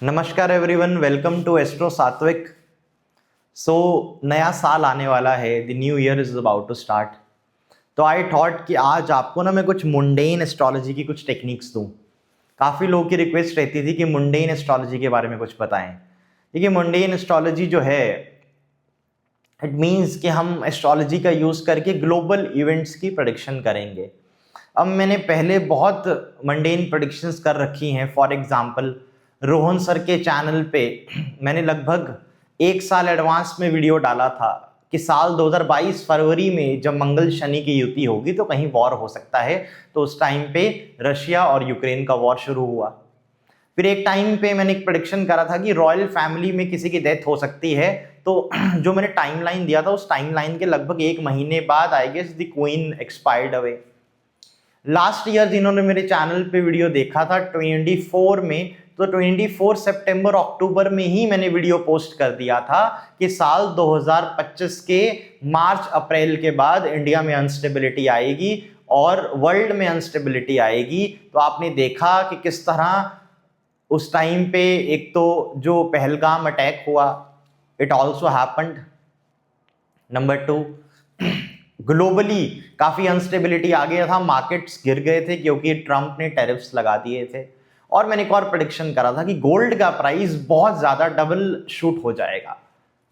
नमस्कार everyone, welcome to astro सात्विक। नया साल आने वाला है, the new year is about to start. तो आई थॉट कि आज आपको ना मैं कुछ मुंडेन एस्ट्रोलॉजी की कुछ टेक्निक्स दूं। काफ़ी लोगों की रिक्वेस्ट रहती थी कि मुंडेन एस्ट्रोलॉजी के बारे में कुछ बताएं। देखिए, मुंडेन एस्ट्रोलॉजी जो है, इट मीन्स कि हम एस्ट्रोलॉजी का यूज़ करके ग्लोबल इवेंट्स की प्रेडिक्शन करेंगे। अब मैंने पहले बहुत मंडेन प्रेडिक्शंस कर रखी हैं। फॉर एग्जांपल, रोहन सर के चैनल पे मैंने लगभग 1 साल एडवांस में वीडियो डाला था कि साल 2022 फरवरी में जब मंगल शनि की युति होगी तो कहीं वॉर हो सकता है। तो उस टाइम पे रशिया और यूक्रेन का वॉर शुरू हुआ। फिर एक टाइम पे मैंने एक प्रेडिक्शन करा था कि रॉयल फैमिली में किसी की डेथ हो सकती है। तो जो मैंने टाइमलाइन दिया था, उस टाइमलाइन के लगभग 1 महीने बाद I guess the queen expired away. Last year जिन्होंने मेरे चैनल पे वीडियो देखा था 24 में, तो 24 सितंबर अक्टूबर में ही मैंने वीडियो पोस्ट कर दिया था कि साल 2025 के मार्च अप्रैल के बाद इंडिया में अनस्टेबिलिटी आएगी और वर्ल्ड में अनस्टेबिलिटी आएगी। तो आपने देखा कि किस तरह उस टाइम पे एक तो जो पहलगाम अटैक हुआ, it also happened. Number 2, globally काफ़ी अनस्टेबिलिटी आ गया था, मार्केट्स गिर गए थे क्योंकि ट्रंप ने टैरिफ्स लगा दिए थे। और मैंने एक और प्रेडिक्शन करा था कि गोल्ड का प्राइस बहुत ज़्यादा डबल शूट हो जाएगा।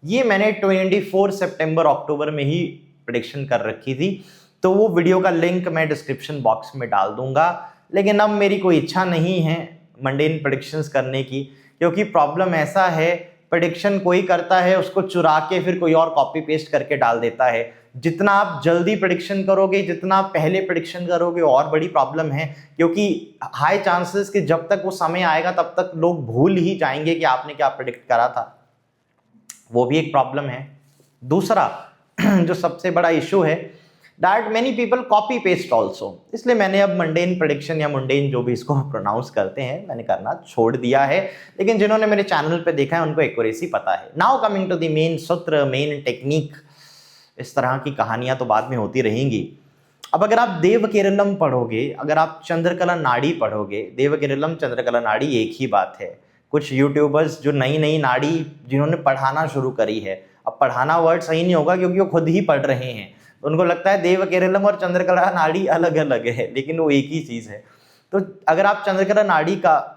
ये मैंने 24 सितंबर अक्टूबर में ही प्रेडिक्शन कर रखी थी। तो वो वीडियो का लिंक मैं डिस्क्रिप्शन बॉक्स में डाल दूंगा। लेकिन अब मेरी कोई इच्छा नहीं है मंडेन प्रेडिक्शंस करने की, क्योंकि प्रॉब्लम ऐसा है, प्रेडिक्शन कोई करता है उसको चुरा के फिर कोई और कॉपी पेस्ट करके डाल देता है। जितना आप जल्दी प्रेडिक्शन करोगे, जितना आप पहले प्रेडिक्शन करोगे, और बड़ी प्रॉब्लम है, क्योंकि हाई चांसेस कि जब तक वो समय आएगा तब तक लोग भूल ही जाएंगे कि आपने क्या प्रेडिक्ट करा था। वो भी एक प्रॉब्लम है। दूसरा जो सबसे बड़ा इशू है, that many people copy paste also. इसलिए मैंने अब मंडेन प्रेडिक्शन या मुंडेन जो भी इसको प्रोनाउंस करते हैं, मैंने करना छोड़ दिया है। लेकिन जिन्होंने मेरे चैनल पे देखा है उनको एक्यूरेसी पता है। Now coming to the main सूत्र, मेन टेक्निक। इस तरह की कहानियां तो बाद में होती रहेंगी। अब अगर आप देव केरलम पढ़ोगे, अगर आप चंद्रकला नाड़ी पढ़ोगे, देव केरलम चंद्रकला नाड़ी एक ही बात है। कुछ यूट्यूबर्स जो नई नई नाड़ी जिन्होंने पढ़ाना शुरू करी है, अब पढ़ाना वर्ड सही नहीं होगा क्योंकि वो खुद ही पढ़ रहे हैं, उनको लगता है देव केरलम और चंद्रकला नाड़ी अलग अलग है, लेकिन वो एक ही चीज है। तो अगर आप चंद्रकला नाड़ी का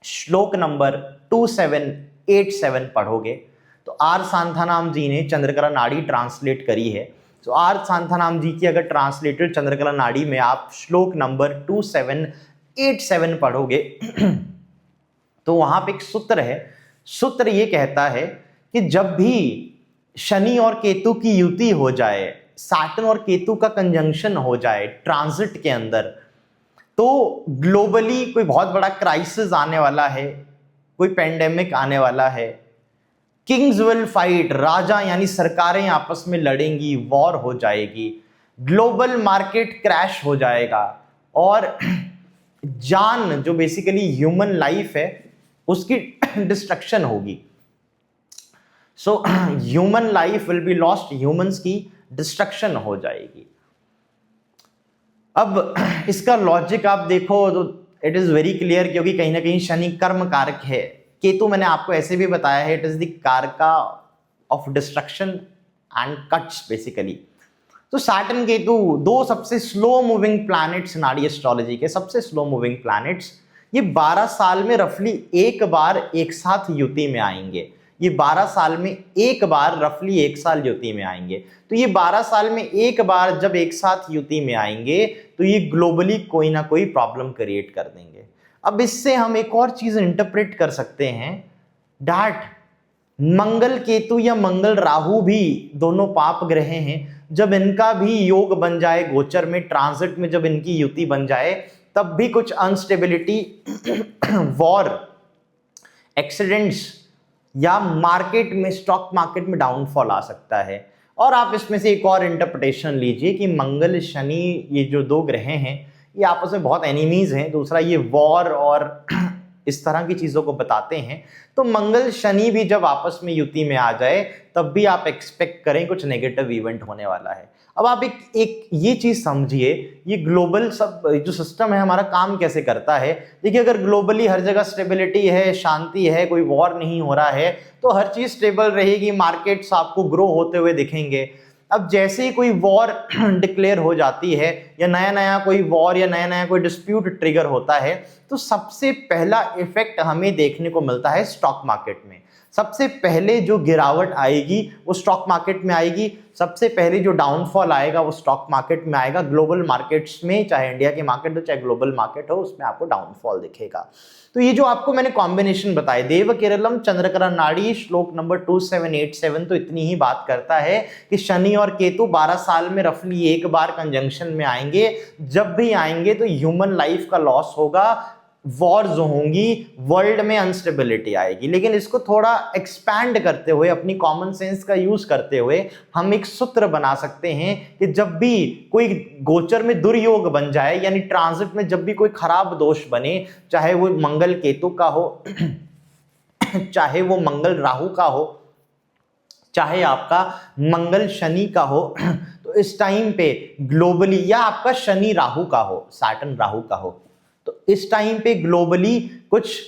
श्लोक नंबर 2787 पढ़ोगे, तो आर सांथानाम जी ने चंद्रकला नाड़ी ट्रांसलेट करी है। तो आर सांथानाम जी की अगर ट्रांसलेटेड चंद्रकला नाड़ी में आप श्लोक नंबर 2787 पढ़ोगे तो वहां पे एक सूत्र है। सूत्र ये कहता है कि जब भी शनि और केतु की युति हो जाए, सैटर्न और केतु का कंजंक्शन हो जाए ट्रांजिट के अंदर, तो ग्लोबली कोई बहुत बड़ा क्राइसिस आने वाला है, कोई पेंडेमिक आने वाला है। किंग्स विल फाइट, राजा यानी सरकारें आपस में लड़ेंगी, वॉर हो जाएगी, ग्लोबल मार्केट क्रैश हो जाएगा और जान जो बेसिकली ह्यूमन लाइफ है उसकी डिस्ट्रक्शन होगी। So human life will be lost, humans की डिस्ट्रक्शन हो जाएगी। अब इसका लॉजिक आप देखो तो इट इज वेरी क्लियर, क्योंकि कहीं ना कहीं शनि कर्म कारक है। केतु मैंने आपको ऐसे भी बताया है, इट इज द कारका of destruction and cuts basically. तो सैटर्न केतु दो सबसे स्लो मूविंग प्लैनेट्स नाड़ी एस्ट्रोलॉजी के, सबसे स्लो मूविंग प्लैनेट्स। ये 12 साल में रफली एक बार एक साथ युति में आएंगे। ये 12 साल में एक बार रफली एक साल युति में आएंगे। तो ये 12 साल में एक बार जब एक साथ युति में आएंगे तो ये ग्लोबली कोई ना कोई प्रॉब्लम क्रिएट कर देंगे। अब इससे हम एक और चीज इंटरप्रेट कर सकते हैं, डैट मंगल केतु या मंगल राहु भी दोनों पाप ग्रह हैं। जब इनका भी योग बन जाए गोचर में, ट्रांजिट में जब इनकी युति बन जाए, तब भी कुछ अनस्टेबिलिटी, वॉर, एक्सीडेंट्स या मार्केट में, स्टॉक मार्केट में डाउनफॉल आ सकता है। और आप इसमें से एक और इंटरप्रिटेशन लीजिए कि मंगल शनि ये जो दो ग्रह हैं ये आपस में बहुत एनिमीज हैं। दूसरा, ये वॉर और इस तरह की चीजों को बताते हैं, तो मंगल शनि भी जब आपस में युति में आ जाए तब भी आप एक्सपेक्ट करें कुछ नेगेटिव इवेंट होने वाला है। अब आप एक ये चीज समझिए, ये ग्लोबल सब जो सिस्टम है हमारा काम कैसे करता है। देखिए, अगर ग्लोबली हर जगह स्टेबिलिटी है, शांति है, कोई वॉर नहीं हो रहा है, तो हर चीज स्टेबल रहेगी, मार्केट्स आपको ग्रो होते हुए दिखेंगे। अब जैसे ही कोई वॉर डिक्लेयर हो जाती है या नया नया कोई वॉर या नया नया कोई डिस्प्यूट ट्रिगर होता है, तो सबसे पहला इफेक्ट हमें देखने को मिलता है स्टॉक मार्केट में। सबसे पहले जो गिरावट आएगी वो स्टॉक मार्केट में आएगी, सबसे पहले जो डाउनफॉल आएगा वो स्टॉक मार्केट में आएगा। ग्लोबल मार्केट्स में, चाहे इंडिया के मार्केट हो चाहे ग्लोबल मार्केट हो, उसमें आपको डाउनफॉल दिखेगा। तो ये जो आपको मैंने कॉम्बिनेशन बताए, देव केरलम चंद्रकरा नाड़ी श्लोक नंबर 2787, तो इतनी ही बात करता है कि शनि और केतु 12 साल में रफली एक बार कंजंक्शन में आएंगे। जब भी आएंगे तो ह्यूमन लाइफ का लॉस होगा, वॉर्स होंगी, वर्ल्ड में अनस्टेबिलिटी आएगी। लेकिन इसको थोड़ा एक्सपैंड करते हुए, अपनी कॉमन सेंस का यूज करते हुए हम एक सूत्र बना सकते हैं कि जब भी कोई गोचर में दुर्योग बन जाए, यानी ट्रांजिट में जब भी कोई खराब दोष बने, चाहे वो मंगल केतु का हो चाहे वो मंगल राहु का हो, चाहे आपका मंगल शनि का हो, तो इस टाइम पे ग्लोबली, या आपका शनि राहु का हो, सैटर्न राहु का हो, तो इस टाइम पे ग्लोबली कुछ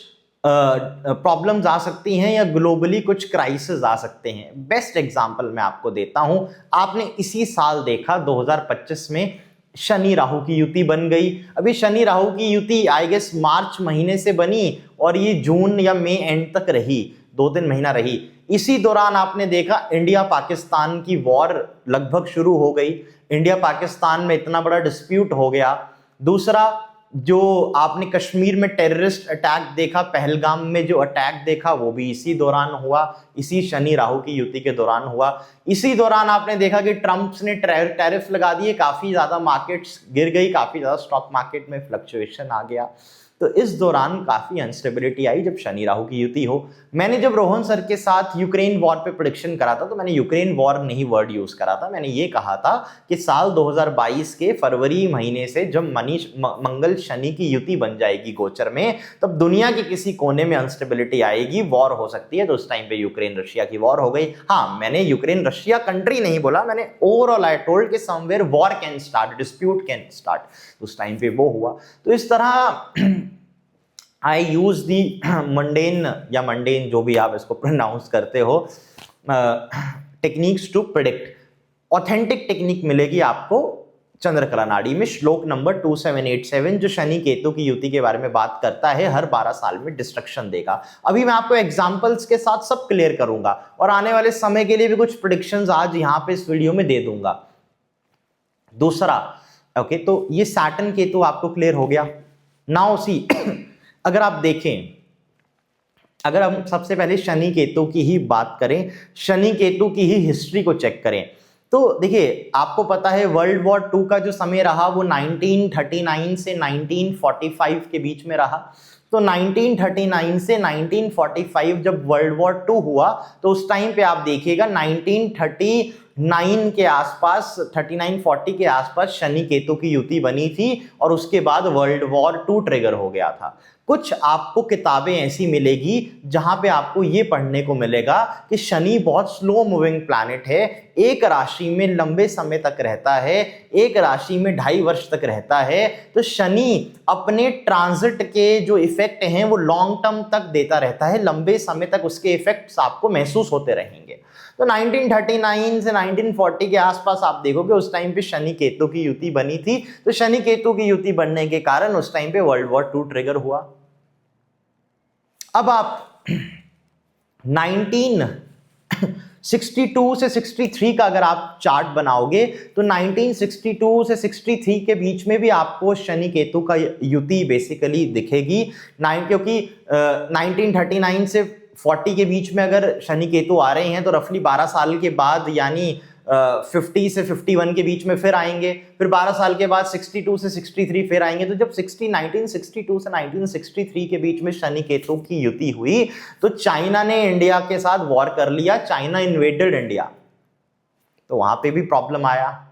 प्रॉब्लम्स आ सकती हैं या ग्लोबली कुछ क्राइसिस आ सकते हैं। बेस्ट एग्जांपल मैं आपको देता हूं, आपने इसी साल देखा 2025 में शनि राहु की युति बन गई। अभी शनि राहु की युति आई गेस मार्च महीने से बनी और ये जून या मई एंड तक रही, 2-3 महीना रही। इसी दौरान आपने देखा इंडिया पाकिस्तान की वॉर लगभग शुरू हो गई, इंडिया पाकिस्तान में इतना बड़ा डिस्प्यूट हो गया। दूसरा, जो आपने कश्मीर में टेररिस्ट अटैक देखा, पहलगाम में जो अटैक देखा, वो भी इसी दौरान हुआ, इसी शनि राहु की युति के दौरान हुआ। इसी दौरान आपने देखा कि ट्रंप ने टैरिफ लगा दिए, काफी ज्यादा मार्केट्स गिर गई, काफी ज्यादा स्टॉक मार्केट में फ्लक्चुएशन आ गया। तो इस दौरान काफी अनस्टेबिलिटी आई जब शनि राहु की युति हो। मैंने जब रोहन सर के साथ यूक्रेन वॉर पे प्रेडिक्शन करा था, तो मैंने यूक्रेन वॉर नहीं वर्ड यूज करा था, मैंने ये कहा था कि साल 2022 के फरवरी महीने से जब मंगल शनि की युति बन जाएगी गोचर में, तब दुनिया के किसी कोने में अनस्टेबिलिटी आएगी, वॉर हो सकती है। तो उस टाइम पे यूक्रेन रशिया की वॉर हो गई। हाँ, मैंने यूक्रेन रशिया कंट्री नहीं बोला, मैंने ओवरऑल आई टोल्ड कि somewhere war can start, dispute can start. उस टाइम पे वो हुआ। तो इस तरह आई यूज दी मंडेन या मंडेन, जो भी आप इसको प्रोनाउंस करते हो, techniques to predict. Authentic technique मिलेगी आपको चंद्रकला नाड़ी में, श्लोक नंबर 2787, जो शनि केतु की युति के बारे में बात करता है, हर 12 साल में डिस्ट्रक्शन देगा। अभी मैं आपको एग्जांपल्स के साथ सब क्लियर करूंगा और आने वाले समय के लिए भी कुछ प्रेडिक्शंस आज यहां पे इस वीडियो में दे दूंगा। दूसरा, ओके, तो ये सैटर्न केतु आपको क्लियर हो गया। नाउ सी, अगर आप देखें, अगर हम सबसे पहले शनि केतु की ही बात करें, शनि केतु की ही हिस्ट्री को चेक करें, तो देखिए आपको पता है वर्ल्ड वॉर 2 का जो समय रहा वो 1939 से 1945 के बीच में रहा। तो 1939 से 1945 जब वर्ल्ड वॉर 2 हुआ, तो उस टाइम पे आप देखिएगा 1939 के आसपास, 39-40 के आसपास शनि केतु की युति बनी थी और उसके बाद वर्ल्ड वॉर 2 ट्रिगर हो गया था। कुछ आपको किताबें ऐसी मिलेगी जहां पे आपको ये पढ़ने को मिलेगा कि शनि बहुत स्लो मूविंग प्लैनेट है, एक राशि में लंबे समय तक रहता है, एक राशि में 2.5 वर्ष तक रहता है। तो शनि अपने ट्रांजिट के जो इफेक्ट हैं वो लॉन्ग टर्म तक देता रहता है, लंबे समय तक उसके इफेक्ट्स आपको महसूस होते रहेंगे। तो 1939 से 1940 के आसपास आप देखोगे उस टाइम पे शनि केतु की युति बनी थी। तो शनि केतु की युति बनने के कारण उस टाइम पे वर्ल्ड वॉर 2 ट्रिगर हुआ। अब आप 1962 से 63 का अगर आप चार्ट बनाओगे, तो 1962 से 63 के बीच में भी आपको शनि केतु का युति बेसिकली दिखेगी। क्योंकि 1939 से 40 के बीच में अगर शनि केतु आ रहे हैं, तो रफली 12 साल के बाद, यानी 50 से 51 के बीच में फिर आएंगे, फिर 12 साल के बाद 62 से 63 फिर आएंगे। तो जब 1962 से 1963 के बीच में शनि केतु की युति हुई, तो चाइना ने इंडिया के साथ वॉर कर लिया, चाइना इन्वेडेड इंडिया, तो वहां पे भी प्रॉब्लम आया।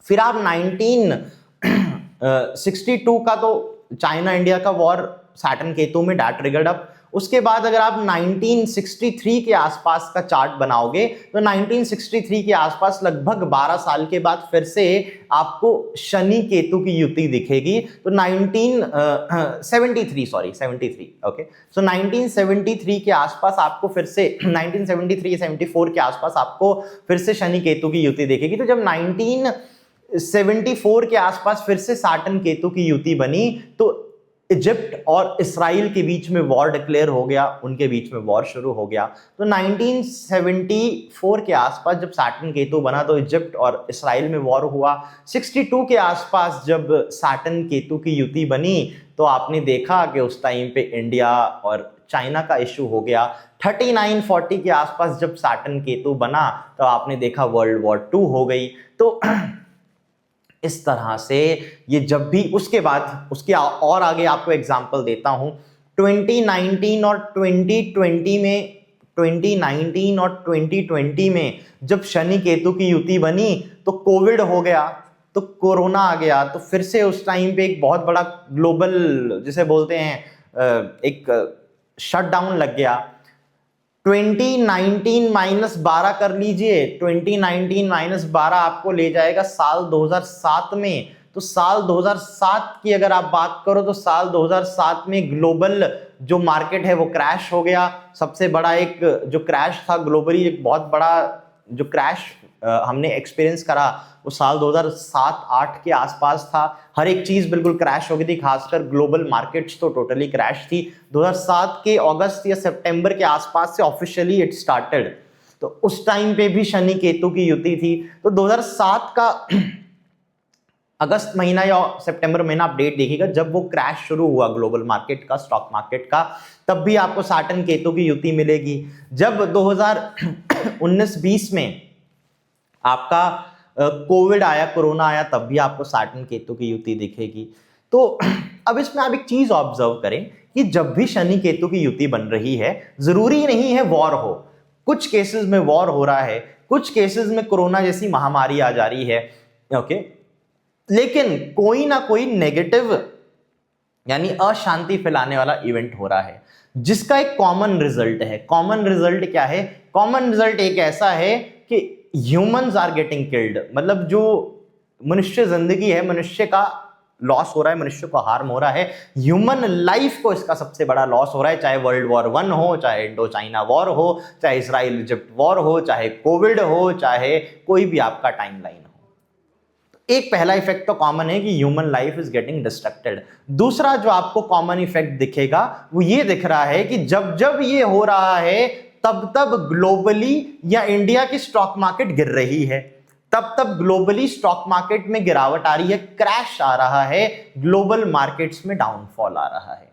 फिर आप 1962 का तो चाइना इंडिया का वॉर सैटर्न केतु में दैट ट्रिगर्ड अप। उसके बाद अगर आप 1963 के आसपास का चार्ट बनाओगे तो 1963 के आसपास लगभग 12 साल के बाद फिर से आपको शनि केतु की युति दिखेगी। तो 1973 ओके, सो 1973 के आसपास आपको फिर से 1973 या 74 के आसपास आपको फिर से शनि केतु की युति दिखेगी। तो जब 1974 के आसपास फिर से सैटर्न केतु की युति बनी तो इजिप्ट और इसराइल के बीच में वॉर डिक्लेयर हो गया, उनके बीच में वॉर शुरू हो गया। तो 1974 के आसपास जब सैटर्न केतु बना तो इजिप्ट और इसराइल में वॉर हुआ। 62 के आसपास जब सैटर्न केतु की युति बनी तो आपने देखा कि उस टाइम पे इंडिया और चाइना का इशू हो गया। 39-40 के आसपास जब सैटर्न केतु बना तो आपने देखा वर्ल्ड वॉर 2 हो गई। तो इस तरह से ये जब भी उसके बाद उसके और आगे आपको एग्जांपल देता हूं, 2019 और 2020 में जब शनि केतु की युति बनी तो कोविड हो गया, तो कोरोना आ गया, तो फिर से उस टाइम पे एक बहुत बड़ा ग्लोबल जिसे बोलते हैं एक शटडाउन लग गया। 2019 -12 कर लीजिए, 2019 -12 आपको ले जाएगा साल 2007 में। तो साल 2007 की अगर आप बात करो तो साल 2007 में ग्लोबल जो मार्केट है वो क्रैश हो गया। सबसे बड़ा एक जो क्रैश था ग्लोबली, एक बहुत बड़ा जो क्रैश हमने एक्सपीरियंस करा वो साल 2007-8 के आसपास था। हर एक चीज बिल्कुल क्रैश हो गई थी, खासकर ग्लोबल मार्केट्स तो टोटली क्रैश थी। 2007 के अगस्त या सितंबर के आसपास से ऑफिशियली इट स्टार्टेड। तो उस टाइम पे भी शनि केतु की युति थी। तो 2007 का अगस्त महीना या सितंबर महीना आप डेट देखिएगा, जब वो क्रैश शुरू हुआ ग्लोबल मार्केट का, स्टॉक मार्केट का, तब भी आपको सैटर्न केतु की युति मिलेगी। जब 2019-20 में आपका कोविड आया, कोरोना आया, तब भी आपको सैटर्न केतु की युति दिखेगी। तो अब इसमें आप एक चीज ऑब्जर्व करें कि जब भी शनि केतु की युति बन रही है, जरूरी नहीं है वॉर हो। कुछ केसेस में वॉर हो रहा है, कुछ केसेस में कोरोना जैसी महामारी आ जा रही है, ओके, लेकिन कोई ना कोई नेगेटिव यानी अशांति फैलाने वाला इवेंट हो रहा है, जिसका एक कॉमन रिजल्ट है। कॉमन रिजल्ट क्या है? कॉमन रिजल्ट एक ऐसा है कि ह्यूमंस आर गेटिंग किल्ड, मतलब जो मनुष्य जिंदगी है, मनुष्य का लॉस हो रहा है, मनुष्य को हार्म हो रहा है, ह्यूमन लाइफ को इसका सबसे बड़ा लॉस हो रहा है। चाहे वर्ल्ड वॉर 1 हो, चाहे इंडो चाइना वॉर हो, चाहे इसराइल इजिप्ट वॉर हो, चाहे कोविड हो, चाहे कोई भी आपका टाइमलाइन हो। एक पहला इफेक्ट तो कॉमन है कि human life is getting distracted. दूसरा जो आपको कॉमन इफेक्ट दिखेगा वो ये दिख रहा है कि जब जब ये हो रहा है तब तब ग्लोबली या इंडिया की स्टॉक मार्केट गिर रही है, तब तब ग्लोबली स्टॉक मार्केट में गिरावट आ रही है, क्रैश आ रहा है, ग्लोबल मार्केट्स में डाउनफॉल आ रहा है।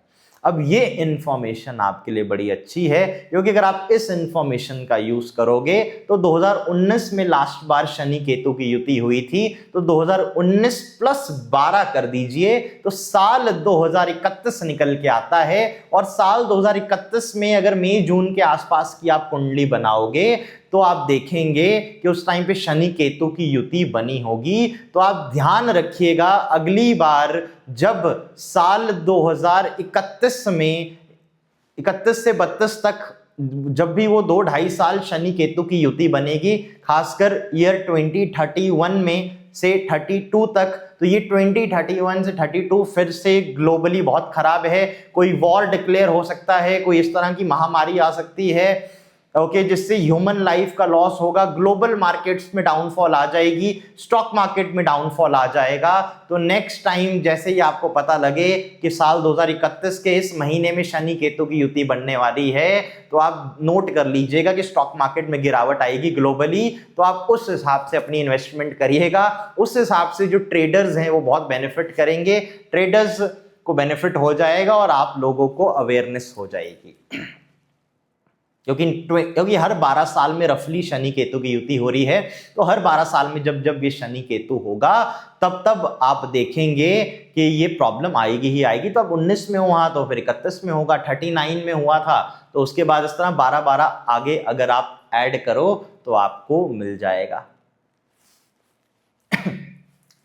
अब ये इंफॉर्मेशन आपके लिए बड़ी अच्छी है, क्योंकि अगर आप इस इंफॉर्मेशन का यूज करोगे तो 2019 में लास्ट बार शनि केतु की युति हुई थी, तो 2019 + 12 कर दीजिए तो साल 2031 निकल के आता है। और साल 2031 में अगर मई जून के आसपास की आप कुंडली बनाओगे तो आप देखेंगे कि उस टाइम पे शनि केतु की युति बनी होगी। तो आप ध्यान रखिएगा, अगली बार जब साल 2031 में 31 से 32 तक जब भी वो 2-2.5 साल शनि केतु की युति बनेगी, खासकर ईयर 2031 में से 32 तक, तो ये 2031 से 32 फिर से ग्लोबली बहुत खराब है। कोई वॉर डिक्लेयर हो सकता है, कोई इस तरह की महामारी आ सकती है, ओके, जिससे ह्यूमन लाइफ का लॉस होगा, ग्लोबल मार्केट्स में डाउनफॉल आ जाएगी, स्टॉक मार्केट में डाउनफॉल आ जाएगा। तो नेक्स्ट टाइम जैसे ही आपको पता लगे कि साल 2031 के इस महीने में शनि केतु की युति बनने वाली है, तो आप नोट कर लीजिएगा कि स्टॉक मार्केट में गिरावट आएगी ग्लोबली। तो आप उस हिसाब से अपनी इन्वेस्टमेंट करिएगा, उस हिसाब से जो ट्रेडर्स हैं वो बहुत बेनिफिट करेंगे, ट्रेडर्स को बेनिफिट हो जाएगा और आप लोगों को अवेयरनेस हो जाएगी। क्योंकि हर 12 साल में रफली शनि केतु की युति हो रही है, तो हर 12 साल में जब जब ये शनि केतु होगा तब तब आप देखेंगे कि ये प्रॉब्लम आएगी ही आएगी। तो अब 19 में हुआ तो फिर 31 में होगा, 39 में हुआ था, तो उसके बाद इस तरह 12-12 आगे अगर आप ऐड करो तो आपको मिल जाएगा।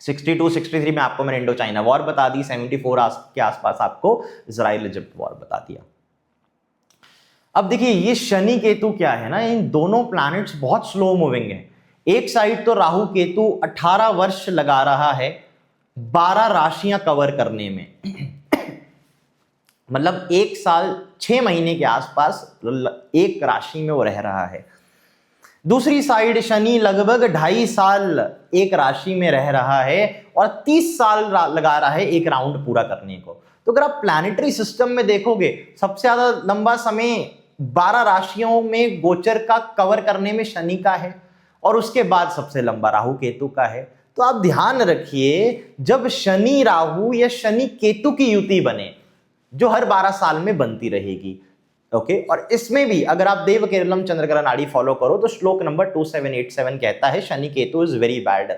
62-63 में आपको मैंने इंडो चाइना वॉर बता दी, 74 के आसपास आपको इजराइल इजिप्ट वॉर बता दिया। अब देखिए ये शनि केतु क्या है ना, इन दोनों प्लैनेट्स बहुत स्लो मूविंग है। एक साइड तो राहु केतु 18 वर्ष लगा रहा है 12 राशियां कवर करने में मतलब 1 साल 6 महीने के आसपास एक राशि में वो रह रहा है। दूसरी साइड शनि लगभग 2.5 साल एक राशि में रह रहा है और 30 साल लगा रहा है एक राउंड पूरा करने को। तो अगर आप प्लैनेटरी सिस्टम में देखोगे सबसे ज्यादा लंबा समय 12 राशियों में गोचर का कवर करने में शनि का है और उसके बाद सबसे लंबा राहु केतु का है। तो आप ध्यान रखिए, जब शनि राहु या शनि केतु की युति बने जो हर 12 साल में बनती रहेगी, ओके और इसमें भी अगर आप देव केरलम चंद्रग्रह नाड़ी फॉलो करो तो श्लोक नंबर 2787 कहता है Shani Ketu is very bad.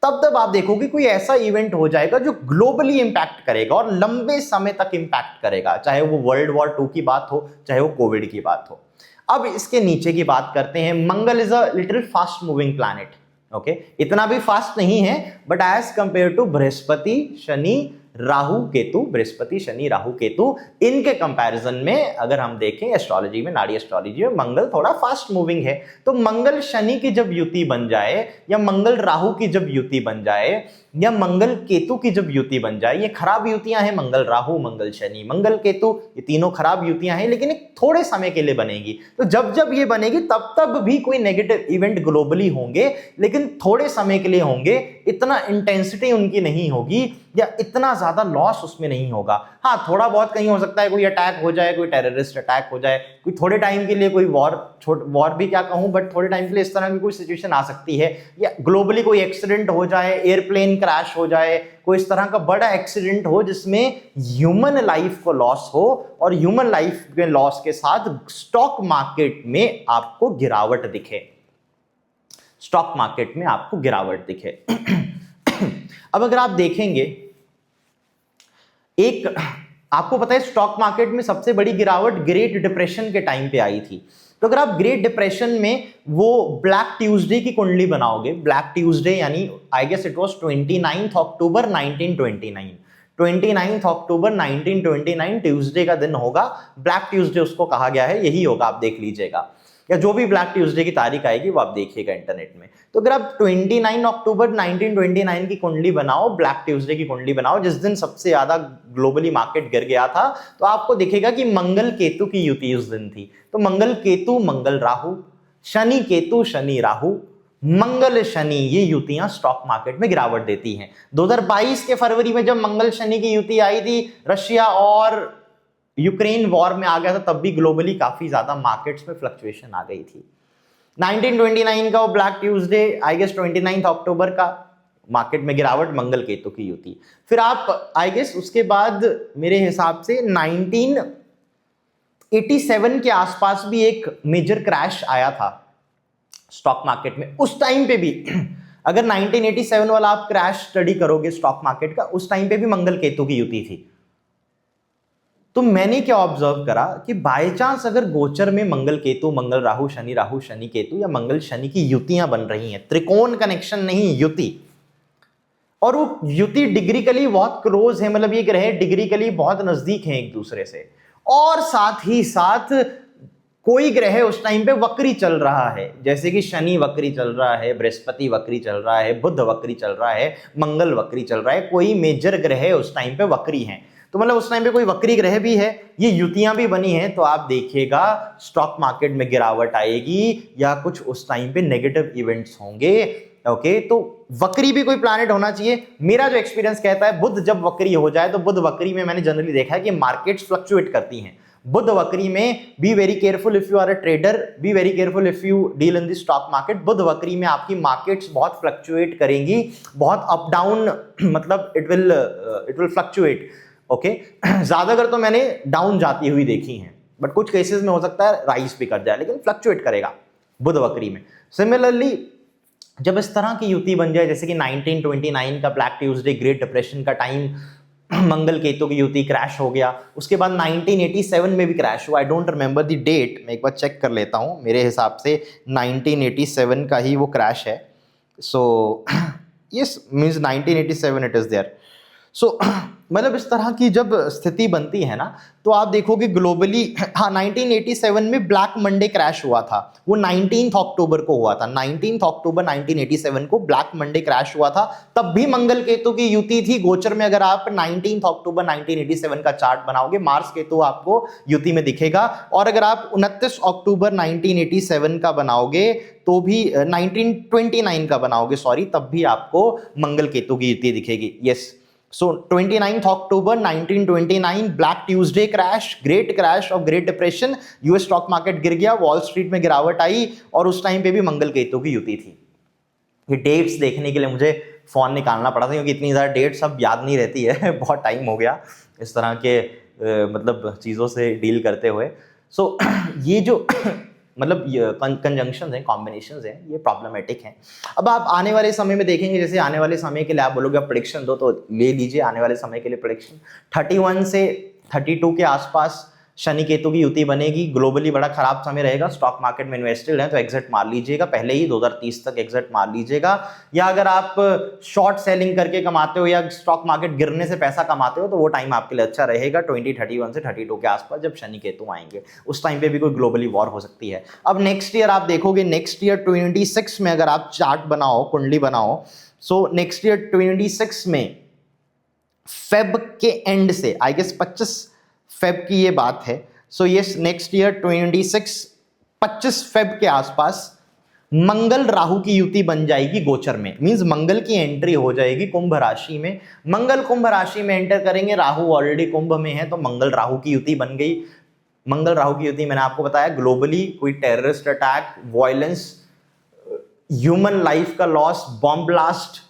तब आप देखोगे कोई ऐसा इवेंट हो जाएगा जो ग्लोबली इंपैक्ट करेगा और लंबे समय तक इंपैक्ट करेगा, चाहे वो वर्ल्ड वॉर 2 की बात हो, चाहे वो कोविड की बात हो। अब इसके नीचे की बात करते हैं। Mangal is a little fast moving planet, okay इतना भी फास्ट नहीं है but as compare to Brihaspati Shani Rahu Ketu, Brihaspati Shani Rahu Ketu, इनके कंपैरिजन में अगर हम देखें एस्ट्रोलॉजी में, नाड़ी एस्ट्रोलॉजी में मंगल थोड़ा फास्ट मूविंग है। तो मंगल शनि की जब युति बन जाए या मंगल राहु की जब युति बन जाए या मंगल केतु की जब युति बन जाए, ये खराब युतियां हैं, मंगल राहु मंगल शनि मंगल केतु, ये तीनों खराब युतियां हैं लेकिन एक थोड़े समय के लिए बनेगी। तो जब ये बनेगी तब भी कोई नेगेटिव इवेंट ग्लोबली होंगे लेकिन थोड़े समय के लिए होंगे, इतना इंटेंसिटी उनकी नहीं होगी या इतना ज्यादा लॉस उसमें नहीं होगा। हाँ थोड़ा बहुत कहीं हो सकता है कोई अटैक हो जाए, कोई टेररिस्ट अटैक हो जाए, कोई थोड़े टाइम के लिए कोई वॉर भी क्या कहूं बट थोड़े टाइम के लिए इस तरह की कोई सिचुएशन आ सकती है, या ग्लोबली कोई एक्सीडेंट हो जाए, एयरप्लेन क्रैश हो जाए, कोई इस तरह का बड़ा एक्सीडेंट हो जिसमें ह्यूमन लाइफ को लॉस हो और ह्यूमन लाइफ के लॉस के साथ स्टॉक मार्केट में आपको गिरावट दिखे, स्टॉक मार्केट में आपको गिरावट दिखे। अब अगर आप देखेंगे एक आपको पता है स्टॉक मार्केट में सबसे बड़ी गिरावट ग्रेट डिप्रेशन के टाइम पे आई थी। तो अगर आप ग्रेट डिप्रेशन में वो ब्लैक ट्यूसडे की कुंडली बनाओगे, ब्लैक ट्यूसडे यानी I guess it was 29 October 1929, 29 October 1929 Tuesday का दिन होगा, ब्लैक ट्यूसडे उसको कहा गया है, यही होगा, आप देख लीजिएगा या जो भी ब्लैक ट्यूसडे की तारीख आएगी वो आप देखिएगा इंटरनेट में। तो अगर आप 29 अक्टूबर 1929 की कुंडली बनाओ, ब्लैक ट्यूसडे की कुंडली बनाओ जिस दिन सबसे ज्यादा ग्लोबली मार्केट गिर गया था, तो आपको दिखेगा कि मंगल केतु की युति उस दिन थी। तो मंगल केतु मंगल राहु, शनि केतु शनि राहु, मंगल शनि, ये युतियां स्टॉक मार्केट में गिरावट देती हैं। 2022 के फरवरी में जब मंगल शनि की युति आई थी, रशिया और यूक्रेन वॉर में आ गया था, तब भी ग्लोबली काफी ज्यादा मार्केट्स में फ्लक्चुएशन आ गई थी। 1929 का वो ब्लैक ट्यूसडे आई गेस 29 अक्टूबर का, मार्केट में गिरावट मंगल केतु की युति। फिर आप आई गेस उसके बाद मेरे हिसाब से 1987 के आसपास भी एक मेजर क्रैश आया था स्टॉक मार्केट में। उस टाइम पे भी अगर 1987 वाला आप क्रैश स्टडी करोगे स्टॉक मार्केट का, उस टाइम पे भी मंगल केतु की युति थी। तो मैंने क्या ऑब्जर्व करा कि बाय चांस अगर गोचर में मंगल केतु, मंगल राहु शनि केतु या मंगल शनि की युतियां बन रही हैं, त्रिकोण कनेक्शन नहीं युति, और वो युति डिग्रिकली बहुत क्लोज है, मतलब ये ग्रह डिग्रिकली बहुत नजदीक हैं एक दूसरे से, और साथ ही साथ कोई ग्रह उस टाइम पे वक्री चल रहा है, जैसे कि शनि वक्री चल रहा है, बृहस्पति वक्री चल रहा है, बुध वक्री चल रहा है, मंगल वक्री चल रहा है, कोई मेजर ग्रह उस टाइम पे वक्री हैं, तो मतलब उस टाइम पे कोई वक्री ग्रह भी है, ये युतियां भी बनी हैं, तो आप देखिएगा स्टॉक मार्केट में गिरावट आएगी या कुछ उस टाइम पे नेगेटिव इवेंट्स होंगे। ओके, तो वक्री भी कोई प्लैनेट होना चाहिए। मेरा जो एक्सपीरियंस कहता है बुध जब वक्री हो जाए, तो बुध वक्री में मैंने जनरली देखा है कि मार्केट्स फ्लक्चुएट करती हैं। बुध वक्री में be very careful if you are a trader, be very careful if you deal in the stock market. Budh वक्री में आपकी मार्केट्स बहुत फ्लक्चुएट करेंगी, बहुत अप डाउन, मतलब इट विल फ्लक्चुएट। ओके, ज्यादातर तो मैंने डाउन जाती हुई देखी हैं, बट कुछ केसेस में हो सकता है राइज भी कर जाए, लेकिन फ्लक्चुएट करेगा बुध वक्री में। सिमिलरली जब इस तरह की युति बन जाए, जैसे कि 1929 का ब्लैक ट्यूसडे ग्रेट डिप्रेशन का टाइम, मंगल केतु की युति क्रैश हो गया, उसके बाद 1987 में भी क्रैश हुआ। I don't remember the date, मैं एक बार चेक कर लेता हूँ, मेरे हिसाब से 1987 का ही वो क्रैश है। So yes means 1987 it is there. So मतलब इस तरह की जब स्थिति बनती है ना, तो आप देखोगे ग्लोबली, हाँ 1987 में ब्लैक मंडे क्रैश हुआ था, वो 19 अक्टूबर को हुआ था, 19 अक्टूबर 1987 को ब्लैक मंडे क्रैश हुआ था। तब भी मंगल केतु की युति थी गोचर में। अगर आप 19 अक्टूबर 1987 का चार्ट बनाओगे, मार्स केतु आपको युति में दिखेगा। और अगर आप 29 अक्टूबर 1987 का बनाओगे तो भी 1929 का बनाओगे सॉरी, तब भी आपको मंगल केतु की युति दिखेगी। Yes, so 29 October 1929 black Tuesday crash, great crash और great depression, US stock market गिर गया, वॉल स्ट्रीट में गिरावट आई, और उस टाइम पे भी मंगल केतु की युति थी। ये डेट्स देखने के लिए मुझे फोन निकालना पड़ा था, क्योंकि इतनी ज़्यादा डेट्स अब याद नहीं रहती है बहुत टाइम हो गया इस तरह के मतलब चीज़ों से डील करते हुए। सो ये जो मतलब कंजंक्शन हैं, कॉम्बिनेशंस हैं, ये प्रॉब्लमेटिक हैं। अब आप आने वाले समय में देखेंगे, जैसे आने वाले समय के लिए आप बोलोगे आप प्रेडिक्शन दो, तो ले लीजिए आने वाले समय के लिए प्रेडिक्शन। 31 से 32 के आसपास शनि केतु की युति बनेगी। ग्लोबली बड़ा खराब समय रहेगा, स्टॉक मार्केट में इन्वेस्टेड हैं तो एग्जिट मार लीजिएगा, पहले ही 2030 तक एग्जिट मार लीजिएगा। या अगर आप शॉर्ट सेलिंग करके कमाते हो या स्टॉक मार्केट गिरने से पैसा कमाते हो, तो वो टाइम आपके लिए अच्छा रहेगा 2031 से 32 के आसपास, जब शनि केतु आएंगे। उस टाइम पे भी कोई ग्लोबली वॉर हो सकती है। अब नेक्स्ट ईयर आप देखोगे, नेक्स्ट ईयर 26 में अगर आप चार्ट बनाओ, कुंडली बनाओ, सो नेक्स्ट ईयर 26 में फेब के एंड से, आई गेस 25 फेब की ये बात है। So yes, next year 25 Feb के आसपास मंगल राहु की युति बन जाएगी गोचर में। मींस मंगल की एंट्री हो जाएगी कुंभ राशि में। मंगल कुंभ राशि में एंटर करेंगे, राहु ऑलरेडी कुंभ में है, तो मंगल राहु की युति बन गई। मंगल राहु की युति मैंने आपको बताया, ग्लोबली कोई terrorist attack, violence, human life का loss, bomb blast,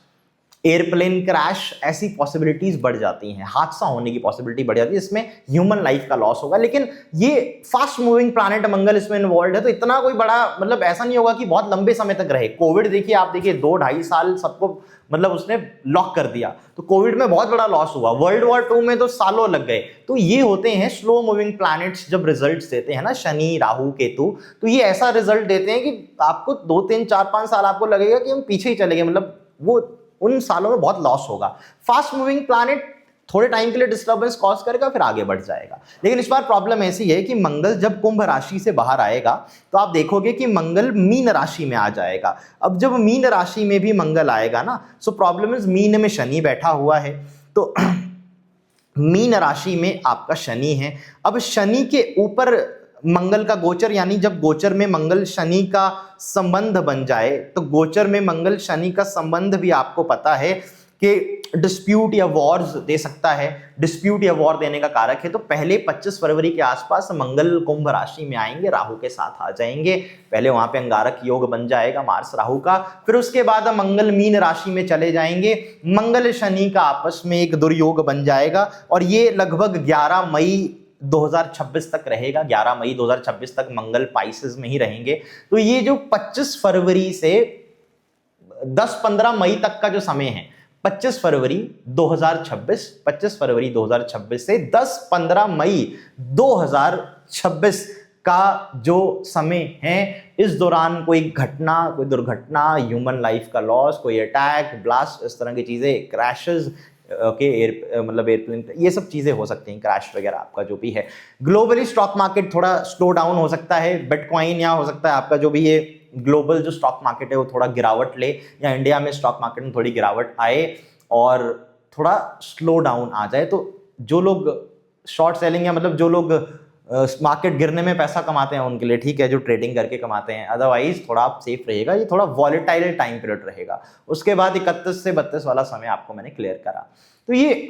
airplane crash, ऐसी पॉसिबिलिटीज बढ़ जाती हैं, हादसा होने की पॉसिबिलिटी बढ़ जाती है, इसमें ह्यूमन लाइफ का लॉस होगा। लेकिन ये फास्ट मूविंग प्लैनेट मंगल इसमें इन्वॉल्व है, तो इतना कोई बड़ा मतलब ऐसा नहीं होगा कि बहुत लंबे समय तक रहे। कोविड देखिए, आप देखिए 2-2.5 साल सबको मतलब उसने लॉक कर दिया, तो कोविड में बहुत बड़ा लॉस हुआ। वर्ल्ड वॉर 2 में तो सालों लग गए। तो ये होते हैं स्लो मूविंग प्लैनेट्स, जब रिजल्ट्स देते हैं ना, शनि राहु केतु, तो ये ऐसा रिजल्ट देते हैं कि आपको 2-3-4-5 साल आपको लगेगा कि हम पीछे ही चले गए, मतलब वो उन सालों में बहुत लॉस होगा। फास्ट मूविंग प्लैनेट थोड़े टाइम के लिए डिस्टर्बेंस कॉज करेगा, फिर आगे बढ़ जाएगा। लेकिन इस बार प्रॉब्लम ऐसी है कि मंगल जब कुंभ राशि से बाहर आएगा, तो आप देखोगे कि मंगल मीन राशि में आ जाएगा। अब जब मीन राशि में भी मंगल आएगा ना, सो प्रॉब्लम इज मीन में शनि बैठा हुआ है, तो मीन राशि में आपका शनि है। अब शनि के ऊपर मंगल का गोचर, यानी जब गोचर में मंगल शनि का संबंध बन जाए, तो गोचर में मंगल शनि का संबंध भी आपको पता है कि डिस्प्यूट या वॉर्स दे सकता है, डिस्प्यूट या वॉर देने का कारक है। तो पहले 25 फरवरी के आसपास मंगल कुंभ राशि में आएंगे, राहु के साथ आ जाएंगे। पहले वहां पे अंगारक योग बन जाएगा मार्स राहु का, फिर उसके बाद मंगल मीन राशि में चले जाएंगे। मंगल शनि का आपस में एक दुर्योग बन जाएगा, और ये लगभग 11 मई 2026 तक रहेगा। 11 मई 2026 तक मंगल पाइसेस में ही रहेंगे। तो ये जो 25 फरवरी से 10-15 मई तक का जो समय है, 25 फरवरी 2026 से 10-15 मई 2026 का जो समय है, इस दौरान कोई घटना, कोई दुर्घटना, ह्यूमन लाइफ का लॉस, कोई अटैक, ब्लास्ट, इस तरह की चीजें, क्रैशेस, मतलब एयरप्लेन, ये सब चीजें हो सकती हैं, क्रैश वगैरह आपका जो भी है। ग्लोबली स्टॉक मार्केट थोड़ा स्लो डाउन हो सकता है, बिटकॉइन या हो सकता है आपका जो भी ये ग्लोबल जो स्टॉक मार्केट है वो थोड़ा गिरावट ले, या इंडिया में स्टॉक मार्केट में थोड़ी गिरावट आए और थोड़ा स्लो डाउन आ जाए। तो जो लोग शॉर्ट सेलिंग या मतलब जो लोग मार्केट गिरने में पैसा कमाते हैं उनके लिए ठीक है, जो ट्रेडिंग करके कमाते हैं, अदरवाइज थोड़ा आप सेफ रहिएगा। ये थोड़ा वॉलेटाइल टाइम पीरियड रहेगा। उसके बाद 31 से 32 वाला समय आपको मैंने क्लियर करा। तो ये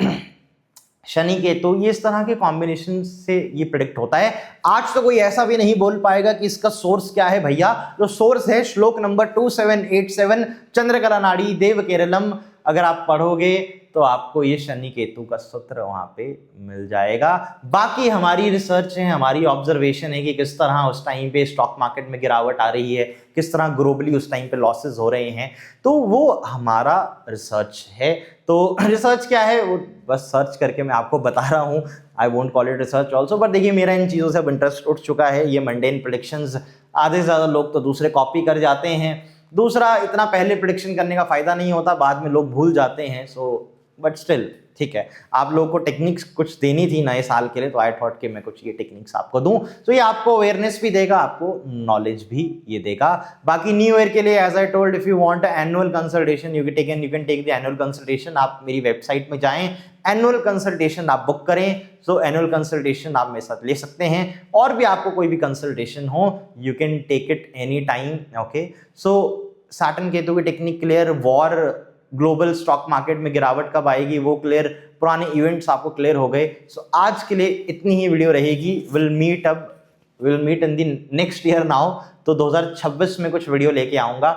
शनि केतु, ये इस तरह के कॉम्बिनेशन से ये प्रेडिक्ट होता है। आज तो कोई ऐसा भी नहीं बोल पाएगा कि इसका सोर्स क्या है भैया। जो सोर्स है श्लोक नंबर 2787 चंद्रकला नाड़ी देव केरलम, अगर आप पढ़ोगे तो आपको ये शनि केतु का सूत्र वहां पे मिल जाएगा। बाकी हमारी रिसर्च है, हमारी ऑब्जर्वेशन है कि किस तरह उस टाइम पे स्टॉक मार्केट में गिरावट आ रही है, किस तरह ग्लोबली उस टाइम पे लॉसेस हो रहे हैं, तो वो हमारा रिसर्च है। तो रिसर्च क्या है वो बस सर्च करके मैं आपको बता रहा हूँ। I won't call it research also, but देखिए मेरा इन चीज़ों से अब इंटरेस्ट उठ चुका है। ये मंडेन प्रेडिक्शंस आधे से ज़्यादा लोग तो दूसरे कॉपी कर जाते हैं, दूसरा, इतना पहले प्रिडिक्शन करने का फायदा नहीं होता, बाद में लोग भूल जाते हैं। सो बट स्टिल ठीक है, आप लोगों को टेक्निक्स कुछ देनी थी नए साल के लिए, तो आई थॉट कि मैं कुछ ये टेक्निक्स आपको दूं। तो ये आपको अवेयरनेस भी देगा, आपको नॉलेज भी ये देगा। बाकी न्यू ईयर के लिए as I told, if you want annual consultation you can take the annual consultation. आप मेरी वेबसाइट में जाएं, एनुअल कंसल्टेशन आप बुक करें। सो एनुअल कंसल्टेशन आप मेरे साथ ले सकते हैं, और भी आपको कोई भी कंसल्टेशन हो you can take it any time. Okay, so Saturn Ketu की technique clear, war, global stock market में गिरावट कब आएगी वो क्लियर, पुराने इवेंट्स आपको क्लियर हो गए। सो आज के लिए इतनी ही वीडियो रहेगी। Will meet in the next year now. तो 2026 में कुछ वीडियो लेके आऊंगा,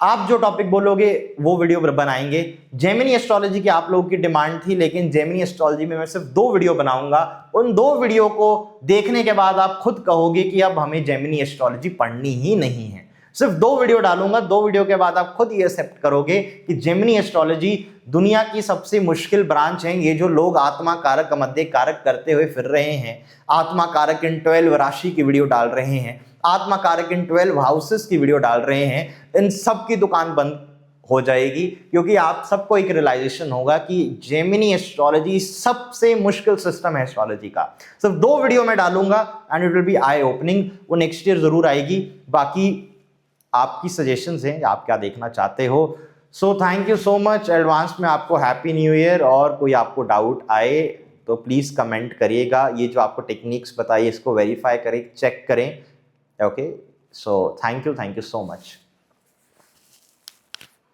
आप जो टॉपिक बोलोगे वो वीडियो बनाएंगे। जेमिनी एस्ट्रोलॉजी की आप लोगों की डिमांड थी, लेकिन जेमिनी एस्ट्रोलॉजी में मैं सिर्फ 2 वीडियो बनाऊंगा। उन 2 वीडियो को देखने के बाद आप खुद कहोगे कि अब हमें जेमिनी एस्ट्रोलॉजी पढ़नी ही नहीं है। सिर्फ 2 वीडियो डालूंगा, 2 वीडियो के बाद आप खुद ये एक्सेप्ट करोगे कि जेमिनी एस्ट्रोलॉजी दुनिया की सबसे मुश्किल ब्रांच है। ये जो लोग आत्मा कारक मध्य कारक करते हुए फिर रहे हैं, आत्मा कारक इन 12 राशि की वीडियो डाल रहे हैं, आत्मा कारक इन 12 हाउसेस की वीडियो डाल रहे हैं, इन सब की दुकान बंद हो जाएगी। क्योंकि आप सबको एक रियलाइजेशन होगा कि जेमिनी एस्ट्रोलॉजी सबसे मुश्किल सिस्टम है एस्ट्रोलॉजी का। सिर्फ 2 वीडियो में डालूंगा and it will be I opening. वो नेक्स्ट ईयर जरूर आएगी। बाकी आपकी सजेशंस हैं, आप क्या देखना चाहते हो। So thank you so much advance में, आपको हैप्पी न्यू ईयर। और कोई आपको डाउट आए तो प्लीज़ कमेंट करिएगा। ये जो आपको टेक्निक्स बताइए इसको वेरीफाई करें, चेक करें। Okay, so thank you so much.